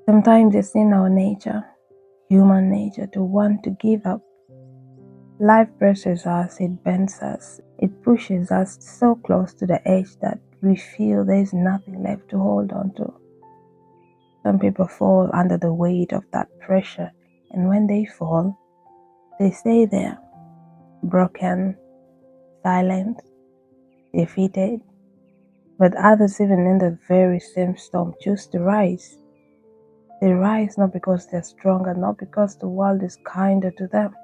Sometimes it's in our nature, human nature, to want to give up. Life presses us, it bends us, it pushes us so close to the edge that we feel there's nothing left to hold on to. Some people fall under the weight of that pressure, and when they fall, they stay there, broken, silent, defeated. But others, even in the very same storm, choose to rise. They rise not because they're stronger, not because the world is kinder to them,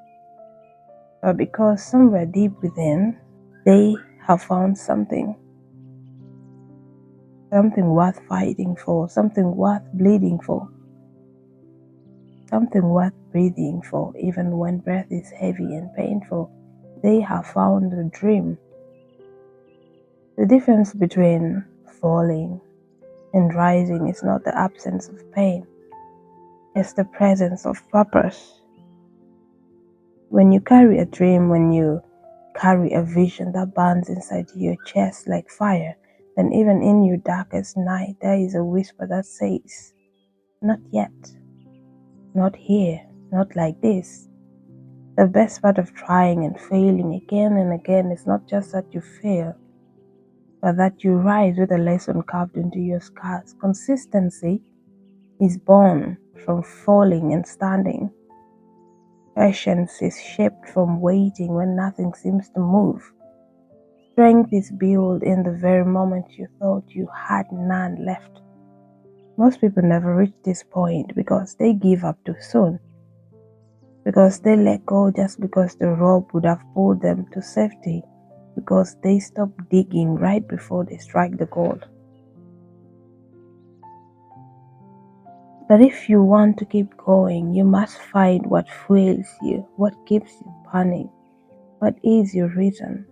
but because somewhere deep within, they have found something worth fighting for, something worth bleeding for, something worth breathing for, even when breath is heavy and painful. They have found a dream. The difference between falling and rising is not the absence of pain, it's the presence of purpose. When you carry a dream, when you carry a vision that burns inside your chest like fire, then even in your darkest night, there is a whisper that says, "Not yet, not here, not like this." The best part of trying and failing again and again is not just that you fail, but that you rise with a lesson carved into your scars. Consistency is born from falling and standing. Patience is shaped from waiting when nothing seems to move. Strength is built in the very moment you thought you had none left. Most people never reach this point because they give up too soon, because they let go just because the rope would have pulled them to safety, because they stop digging right before they strike the gold. But if you want to keep going, you must find what fuels you, what keeps you burning, what is your reason,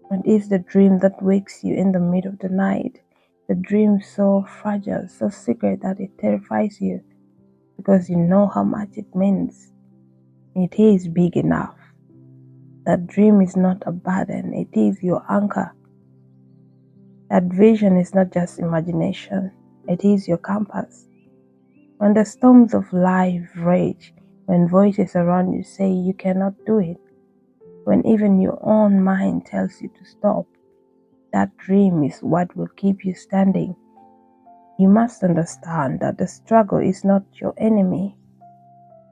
what is the dream that wakes you in the middle of the night, the dream so fragile, so secret that it terrifies you because you know how much it means. It is big enough. That dream is not a burden, it is your anchor. That vision is not just imagination, it is your compass. When the storms of life rage, when voices around you say you cannot do it, when even your own mind tells you to stop, that dream is what will keep you standing. You must understand that the struggle is not your enemy.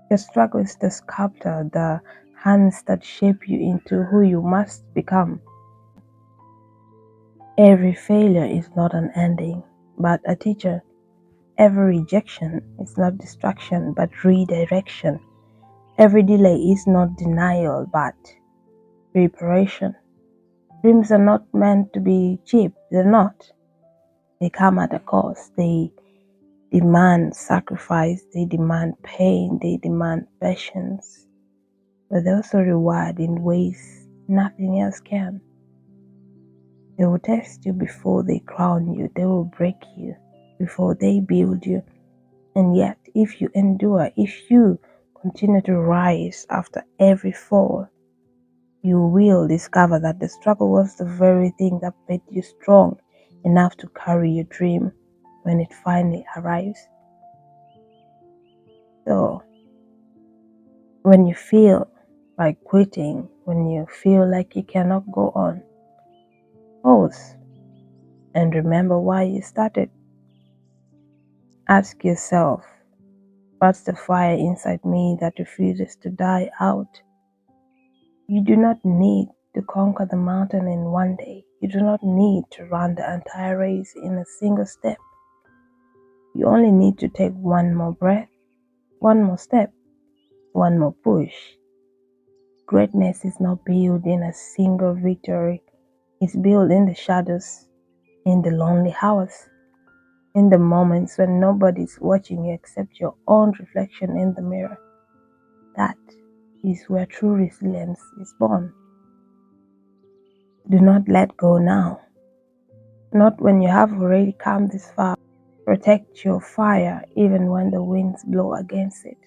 The struggle is the sculptor, the hands that shape you into who you must become. Every failure is not an ending, but a teacher. Every rejection is not distraction, but redirection. Every delay is not denial, but preparation. Dreams are not meant to be cheap. They're not. They come at a cost. They demand sacrifice. They demand pain. They demand patience. But they also reward in ways nothing else can. They will test you before they crown you. They will break you before they build you. And yet, if you endure, if you continue to rise after every fall, you will discover that the struggle was the very thing that made you strong enough to carry your dream when it finally arrives. So, when you feel like quitting, when you feel like you cannot go on, pause and remember why you started. Ask yourself, what's the fire inside me that refuses to die out? You do not need to conquer the mountain in one day. You do not need to run the entire race in a single step. You only need to take one more breath, one more step, one more push. Greatness is not built in a single victory. It's built in the shadows, in the lonely hours, in the moments when nobody's watching you except your own reflection in the mirror. That is where true resilience is born. Do not let go now. Not when you have already come this far. Protect your fire even when the winds blow against it.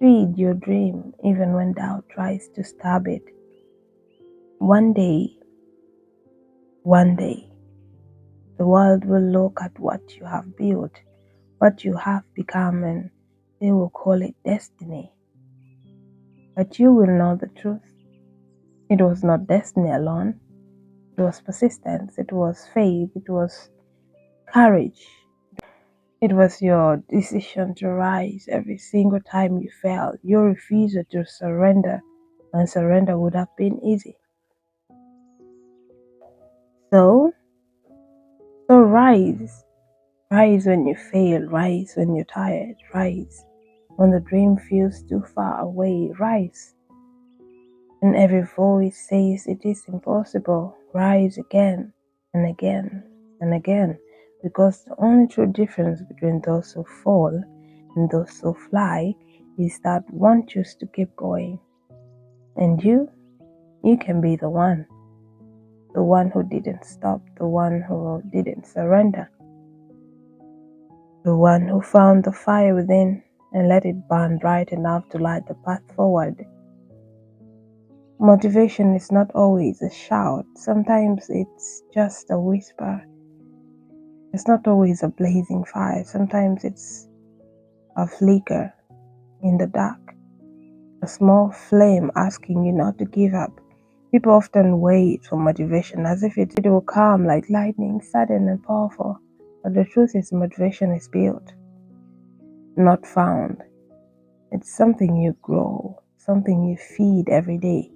Feed your dream even when doubt tries to stab it. One day, the world will look at what you have built, what you have become, and they will call it destiny. But you will know the truth. It was not destiny alone, it was persistence, it was faith, it was courage. It was your decision to rise every single time you failed, your refusal to surrender when surrender would have been easy. So, so rise. Rise when you fail, rise when you're tired, rise when the dream feels too far away, rise. And every voice says it is impossible, rise again and again and again. Because the only true difference between those who fall and those who fly is that one chooses to keep going. And you can be the one who didn't stop, the one who didn't surrender, the one who found the fire within and let it burn bright enough to light the path forward. Motivation is not always a shout, sometimes it's just a whisper. It's not always a blazing fire, sometimes it's a flicker in the dark, a small flame asking you not to give up. People often wait for motivation as if it will come like lightning, sudden and powerful. But the truth is, motivation is built, not found. It's something you grow, something you feed every day,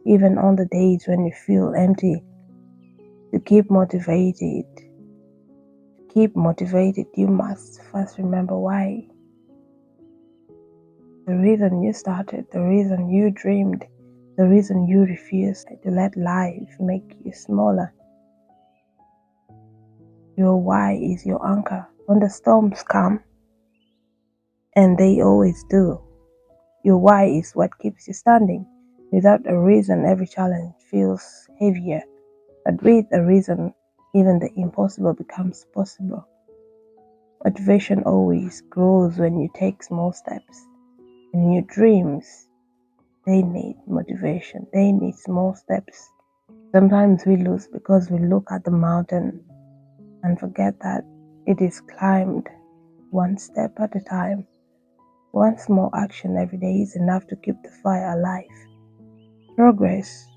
even on the days when you feel empty. To keep motivated, you must first remember why. The reason you started, the reason you dreamed, the reason you refused to let life make you smaller. Your why is your anchor. When the storms come, and they always do, your why is what keeps you standing. Without a reason, every challenge feels heavier. But with a reason, even the impossible becomes possible. Motivation always grows when you take small steps. And your dreams, they need motivation. They need small steps. Sometimes we lose because we look at the mountain and forget that it is climbed one step at a time. One small action every day is enough to keep the fire alive. Progress,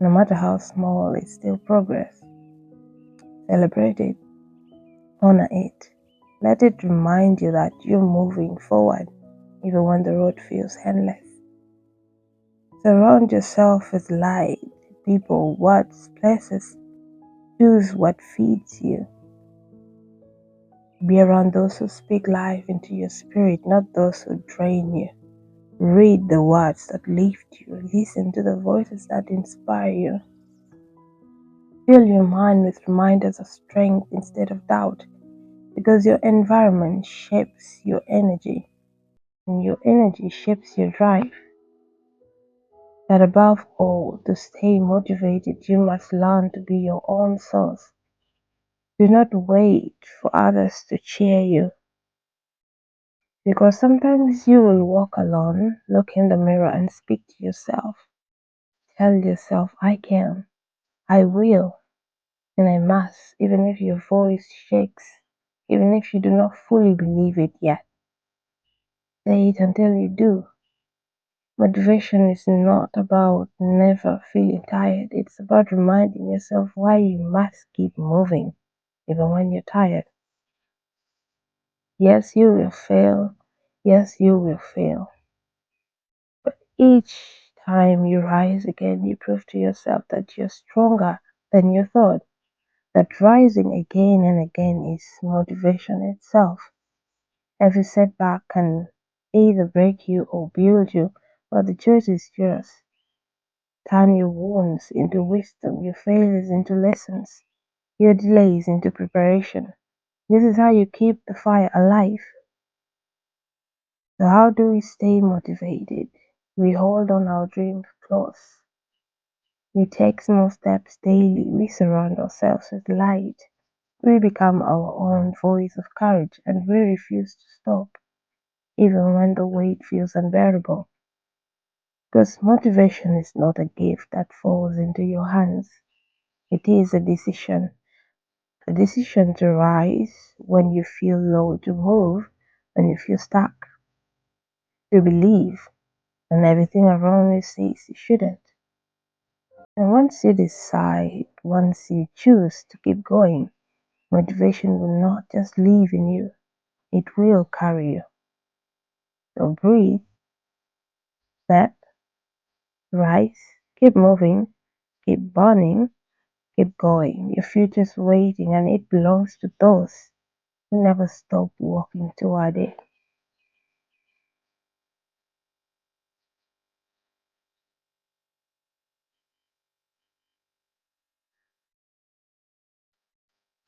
no matter how small, is still progress. Celebrate it, honor it. Let it remind you that you're moving forward even when the road feels endless. Surround yourself with light, people, words, places. Choose what feeds you. Be around those who speak life into your spirit, not those who drain you. Read the words that lift you. Listen to the voices that inspire you. Fill your mind with reminders of strength instead of doubt, because your environment shapes your energy, and your energy shapes your drive. That above all, to stay motivated, you must learn to be your own source. Do not wait for others to cheer you, because sometimes you will walk alone, look in the mirror, and speak to yourself. Tell yourself, I can, I will, and I must, even if your voice shakes, even if you do not fully believe it yet. Say it until you do. Motivation is not about never feeling tired, it's about reminding yourself why you must keep moving, even when you're tired. Yes, you will fail. Yes, you will fail. But each time you rise again, you prove to yourself that you're stronger than you thought. That rising again and again is motivation itself. Every setback can either break you or build you, but the choice is yours. Turn your wounds into wisdom, your failures into lessons, your delays into preparation. This is how you keep the fire alive. So, how do we stay motivated? We hold on our dreams close. We take small steps daily. We surround ourselves with light. We become our own voice of courage, and we refuse to stop, even when the weight feels unbearable. Because motivation is not a gift that falls into your hands, it is a decision. The decision to rise when you feel low, to move when you feel stuck, to believe when everything around you says you shouldn't. And once you decide, once you choose to keep going, motivation will not just live in you, it will carry you. So breathe, step, rise, keep moving, keep burning, keep going. Your future's waiting and it belongs to those who never stop walking toward it.